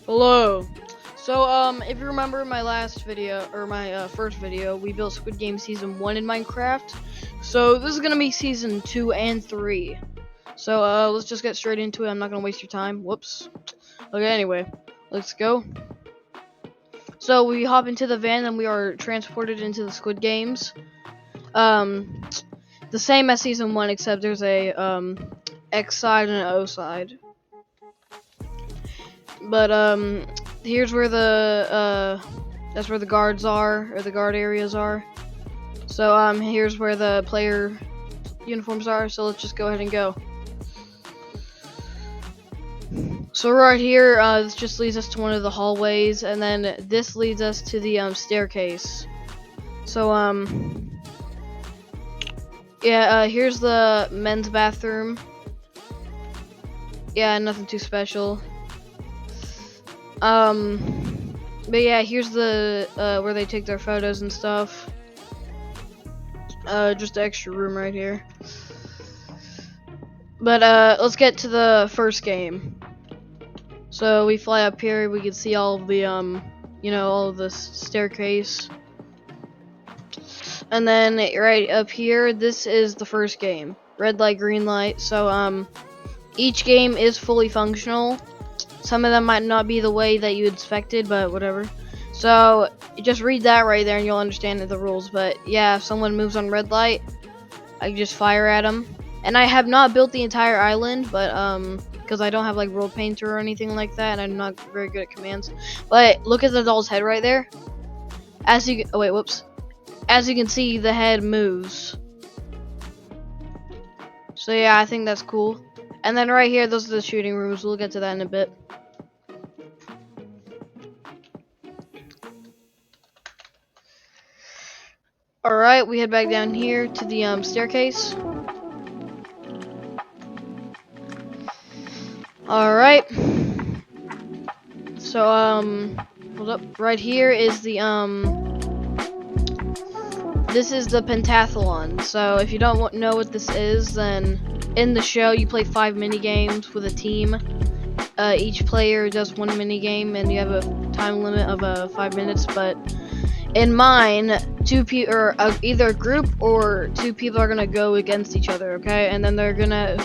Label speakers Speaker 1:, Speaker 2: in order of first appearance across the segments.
Speaker 1: Hello. So, if you remember my last video, or my first video, we built Squid Game Season 1 in Minecraft. So, this is gonna be Season 2 and 3. So, let's just get straight into it. I'm not gonna waste your time. Whoops. Okay, anyway, let's go. So, we hop into the van and we are transported into the Squid Games. The same as Season 1, except there's a, X side and an O side. But here's where the that's where the guards are, or the guard areas are. So here's where the player uniforms are. So let's just go ahead and go. So right here, this just leads us to one of the hallways, and then this leads us to the staircase. So yeah, here's the men's bathroom. Yeah, nothing too special. But yeah, here's the where they take their photos and stuff. Just an extra room right here. But let's get to the first game. So we fly up here, we can see all of the all of the staircase. And then right up here, this is the first game. Red light, green light. So each game is fully functional. Some of them might not be the way that you expected, but whatever. So just read that right there and you'll understand the rules. But yeah, if someone moves on red light, I can just fire at them. And I have not built the entire island, but because I don't have like world painter or anything like that, and I'm not very good at commands. But look at the doll's head right there. As you As you can see, the head moves. So yeah, I think that's cool. And then right here, those are the shooting rooms. We'll get to that in a bit. Alright, we head back down here to the staircase. Alright. So, hold up. Right here is the, this is the Pentathlon. So, if you don't know what this is, then in the show, you play 5 mini games with a team. Each player does 1 mini game, and you have a time limit of 5 minutes. But in mine, either a group or 2 people are gonna go against each other, okay? And then they're gonna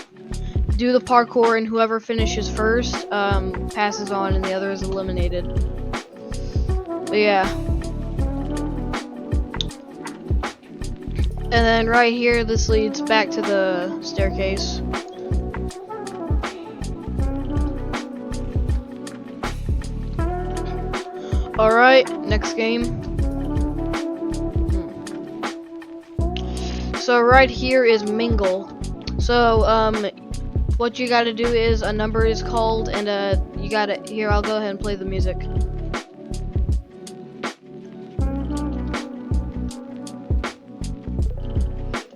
Speaker 1: do the parkour, and whoever finishes first passes on, and the other is eliminated. But yeah. And then right here, this leads back to the staircase. Alright, next game. So right here is Mingle. So what you gotta do is a number is called, and you gotta, here, I'll go ahead and play the music.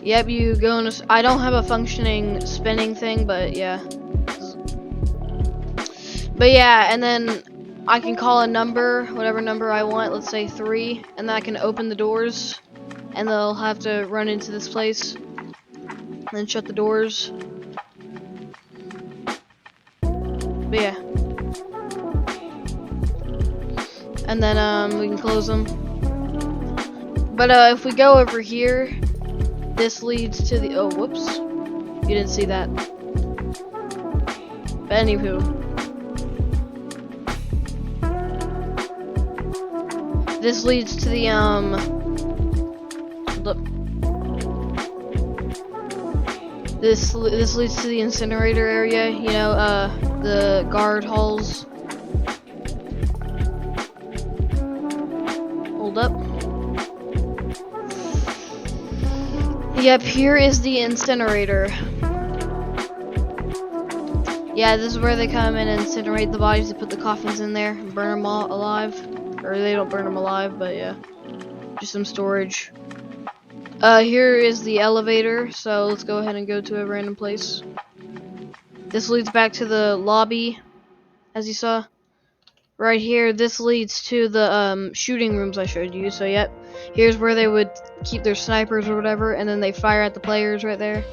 Speaker 1: Yep, you go in I don't have a functioning spinning thing, but yeah. But yeah, and then I can call a number, whatever number I want, let's say 3, and then I can open the doors, and they'll have to run into this place, and then shut the doors. But yeah. And then we can close them. But if we go over here, this leads to the, oh, whoops. You didn't see that. But anywho. This leads to the, look. This leads to the incinerator area, you know, the guard halls. Hold up. Yep, here is the incinerator. Yeah, this is where they come and incinerate the bodies. They put the coffins in there and burn them all alive. Or they don't burn them alive, but yeah. Just some storage. Here is the elevator, so let's go ahead and go to a random place. This leads back to the lobby, as you saw. Right here, this leads to the shooting rooms I showed you. So yep, here's where they would keep their snipers or whatever, and then they fire at the players right there.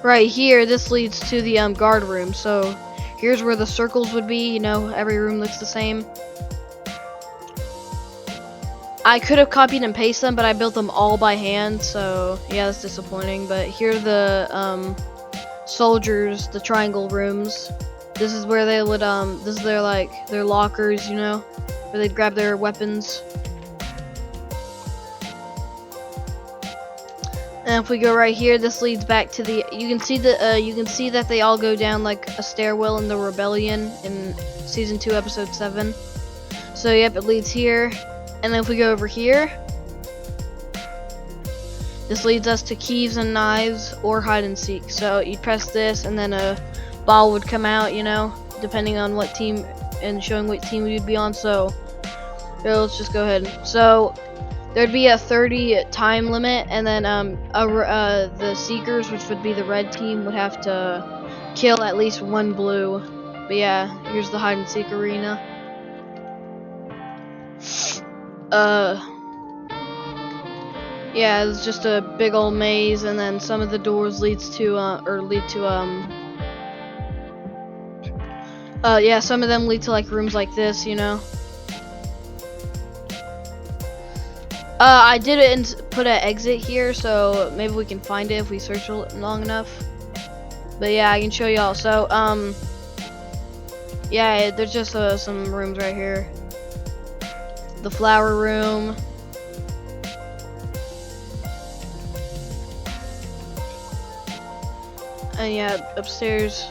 Speaker 1: Right here, this leads to the guard room. So Here's where the circles would be, you know, every room looks the same. I could have copied and pasted them, but I built them all by hand, so yeah, that's disappointing. But here are the soldiers, the triangle rooms. This is where they would this is their their lockers, you know, where they'd grab their weapons. And if we go right here, this leads back to the. You can see that they all go down like a stairwell in the rebellion in season 2, episode 7. So yep, it leads here. And then if we go over here, this leads us to keys and knives or hide and seek. So you'd press this, and then a ball would come out, you know, depending on what team and showing what team you'd be on. So let's just go ahead. So there'd be a 30 time limit, and then the seekers, which would be the red team, would have to kill at least one blue. But yeah, here's the hide and seek arena. Yeah, it's just a big old maze, and then some of the doors lead to yeah, some of them lead to like rooms like this, you know. I didn't put an exit here, so maybe we can find it if we search long enough. But yeah, I can show y'all. So yeah, there's just some rooms right here. The flower room. And yeah, upstairs.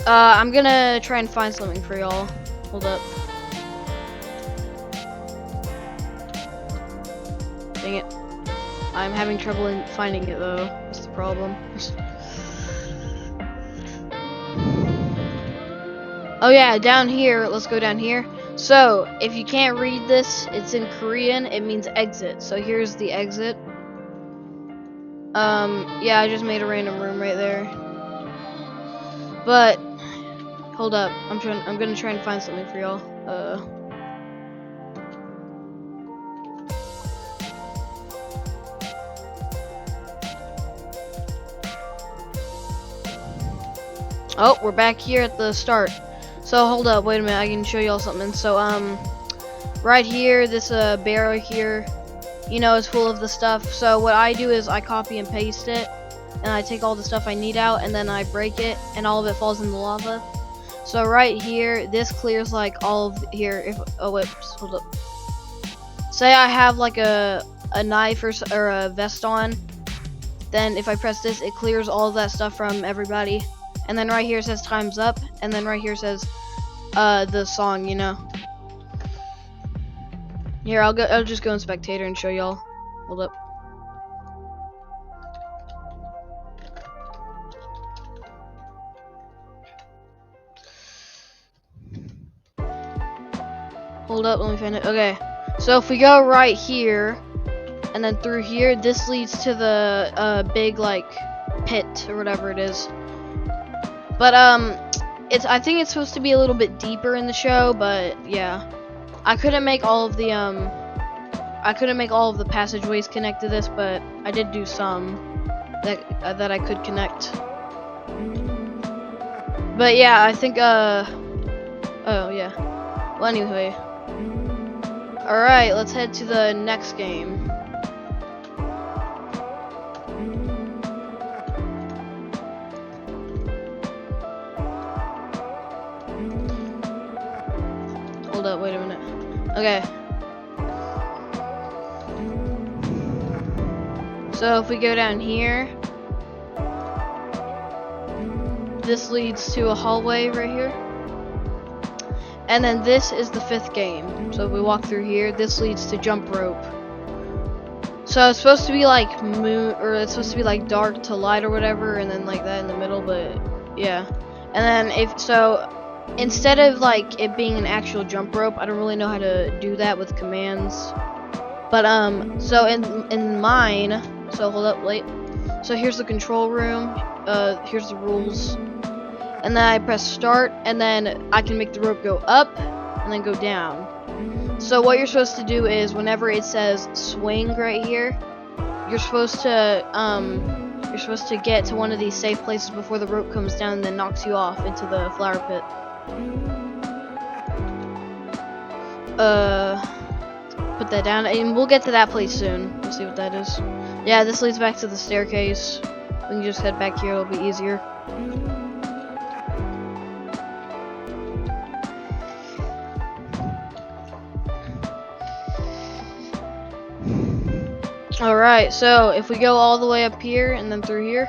Speaker 1: I'm gonna try and find something for y'all. Hold up. Dang it. I'm having trouble in finding it though. That's the problem. Oh yeah, down here, let's go down here. So, if you can't read this, it's in Korean, it means exit. So here's the exit. Yeah, I just made a random room right there. But hold up, I'm gonna try and find something for y'all. Oh, we're back here at the start. So hold up, wait a minute, I can show y'all something. So right here, this barrel here, you know, is full of the stuff. So what I do is I copy and paste it, and I take all the stuff I need out, and then I break it, and all of it falls in the lava. So right here, this clears like all of here. If whoops, hold up. Say I have like a knife or a vest on, then if I press this, it clears all of that stuff from everybody. And then right here says time's up, and then right here says the song, you know. Here, I'll just go in spectator and show y'all. Hold up. Hold up, let me find it. Okay. So if we go right here and then through here, this leads to the big like pit or whatever it is. But I think it's supposed to be a little bit deeper in the show, but yeah. I couldn't make all of the passageways connect to this, but I did do some that I could connect. But yeah, I think oh yeah. Well, anyway. All right, let's head to the next game. Hold up, wait a minute. Okay. So if we go down here, this leads to a hallway right here. And then this is the 5th game. So if we walk through here, this leads to jump rope. So it's supposed to be like it's supposed to be like dark to light or whatever, and then like that in the middle, but yeah. And then instead of like it being an actual jump rope, I don't really know how to do that with commands. But so in mine, so hold up, wait. So here's the control room. Here's the rules. And then I press start, and then I can make the rope go up and then go down. So what you're supposed to do is whenever it says swing right here, you're supposed to You're supposed to get to one of these safe places before the rope comes down and then knocks you off into the flower pit. Put that down, and we'll get to that place soon. We'll see what that is. Yeah, this leads back to the staircase. We can just head back here, it'll be easier. Alright, so if we go all the way up here and then through here,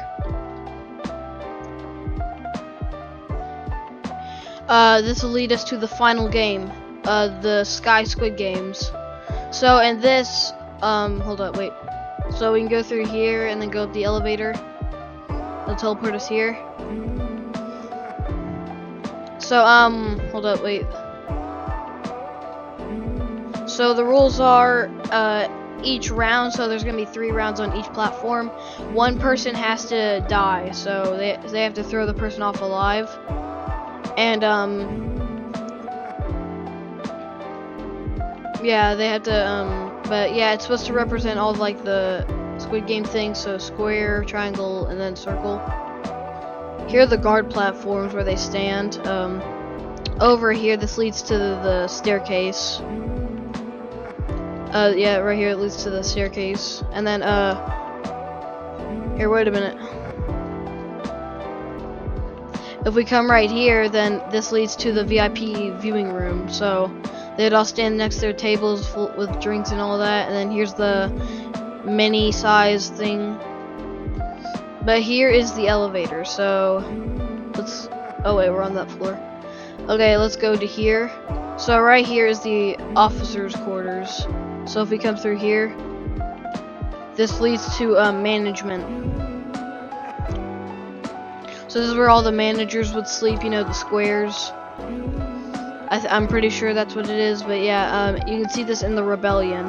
Speaker 1: this will lead us to the final game, the Squid games. So in this, hold up, wait. So we can go through here and then go up the elevator. It'll teleport us here. So, hold up, wait. So the rules are, each round, so there's gonna be 3 rounds on each platform. One person has to die, so they have to throw the person off alive. And, yeah, they have to, but yeah, it's supposed to represent all of, like, the Squid Game things, so square, triangle, and then circle. Here are the guard platforms where they stand. Over here, this leads to the staircase. Yeah, right here it leads to the staircase. And then, here, wait a minute. If we come right here, then this leads to the VIP viewing room. So they'd all stand next to their tables full with drinks and all that. And then here's the mini size thing. But here is the elevator. So let's, oh wait, we're on that floor. Okay, let's go to here. So right here is the officers' quarters. So if we come through here, this leads to management. So this is where all the managers would sleep, you know, the squares. I'm pretty sure that's what it is, but yeah, you can see this in the Rebellion.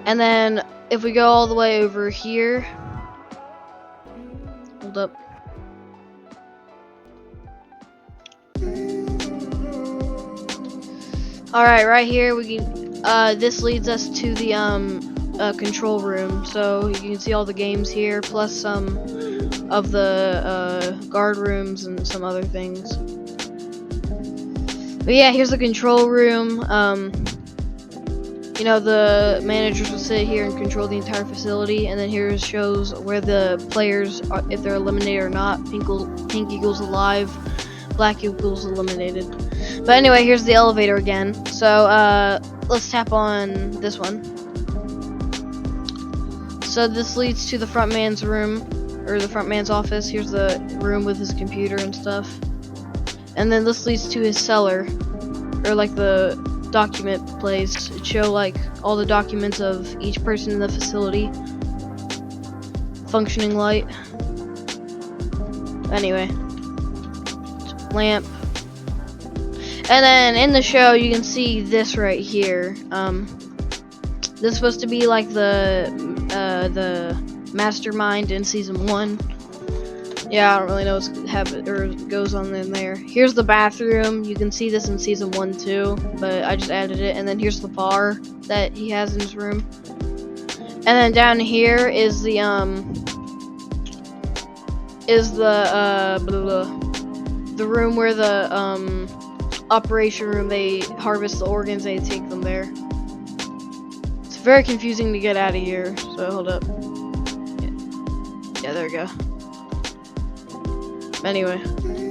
Speaker 1: And then if we go all the way over here, hold up. Alright, right here we can, this leads us to the control room. So you can see all the games here, plus some of the guard rooms and some other things. But yeah, here's the control room. You know, the managers will sit here and control the entire facility, and then here shows where the players are, if they're eliminated or not. Pink equals alive, black equals eliminated. But anyway, here's the elevator again. So let's tap on this one. So this leads to the front man's room, or the front man's office. Here's the room with his computer and stuff. And then this leads to his cellar, or like the document place. It show like all the documents of each person in the facility. Functioning light. Anyway, lamp. And then in the show, you can see this right here. This is supposed to be like the mastermind in season 1. Yeah, I don't really know what goes on in there. Here's the bathroom. You can see this in season 1 too, but I just added it. And then here's the bar that he has in his room. And then down here is the room where the operation room, they harvest the organs, they take them there. It's very confusing to get out of here, so hold up. Yeah, there we go. Anyway,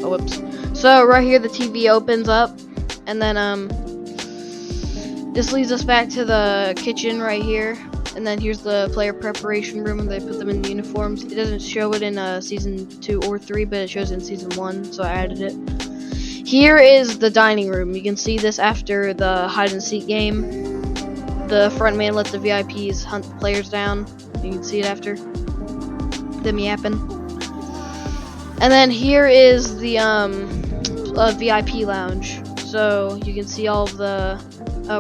Speaker 1: oh whoops. So right here the TV opens up, and then this leads us back to the kitchen right here, and then here's the player preparation room, and they put them in uniforms. It doesn't show it in season 2 or 3, but it shows it in season 1, so I added it. Here is the dining room. You can see this after the hide and seek game. The front man lets the VIPs hunt the players down. You can see it after them yapping. And then here is the VIP lounge. So you can see all of the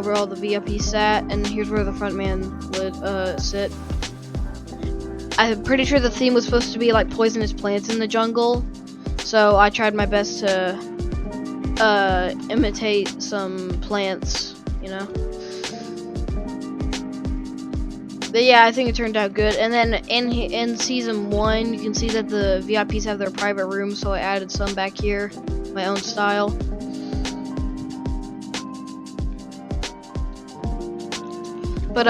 Speaker 1: where all the VIPs sat, and here's where the front man would sit. I'm pretty sure the theme was supposed to be like poisonous plants in the jungle, so I tried my best to imitate some plants, you know. But yeah, I think it turned out good. And then in season 1, you can see that the VIPs have their private rooms, so I added some back here, my own style. But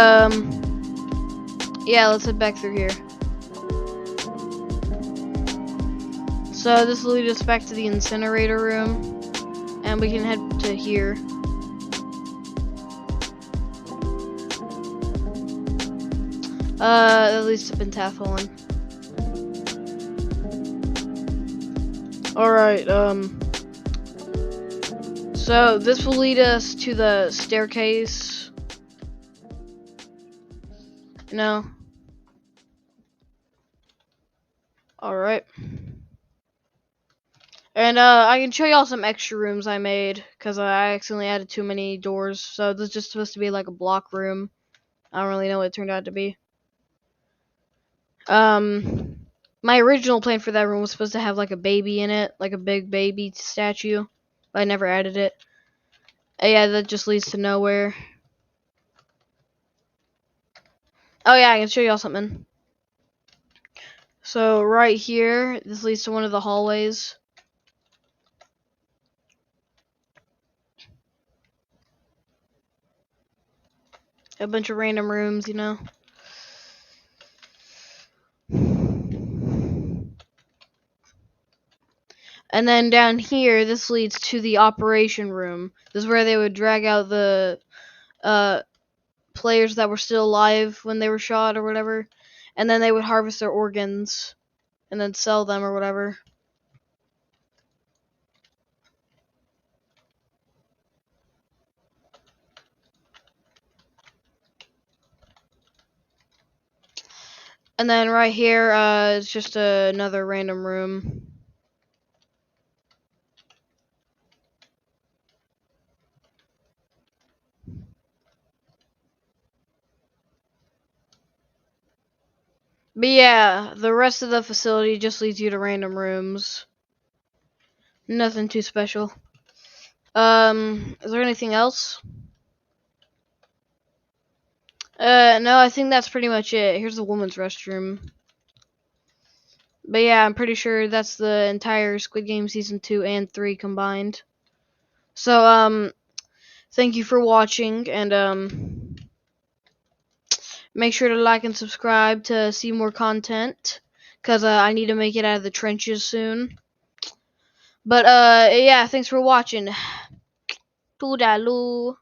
Speaker 1: yeah, let's head back through here. So this will lead us back to the incinerator room, and we can head to here. At least to Pentathlon. Alright, so this will lead us to the staircase. No. Alright. And I can show y'all some extra rooms I made, because I accidentally added too many doors. So this is just supposed to be like a block room. I don't really know what it turned out to be. My original plan for that room was supposed to have like a baby in it, like a big baby statue, but I never added it. Yeah, that just leads to nowhere. Oh yeah, I can show y'all something. So right here, this leads to one of the hallways. A bunch of random rooms, you know. And then down here, this leads to the operation room. This is where they would drag out the players that were still alive when they were shot or whatever. And then they would harvest their organs and then sell them or whatever. And then right here, it's just another random room. But yeah, the rest of the facility just leads you to random rooms. Nothing too special. Is there anything else? No, I think that's pretty much it. Here's the woman's restroom. But yeah, I'm pretty sure that's the entire Squid Game Season 2 and 3 combined. So, thank you for watching, and, make sure to like and subscribe to see more content, because, I need to make it out of the trenches soon. But, yeah, thanks for watching. Toodaloo.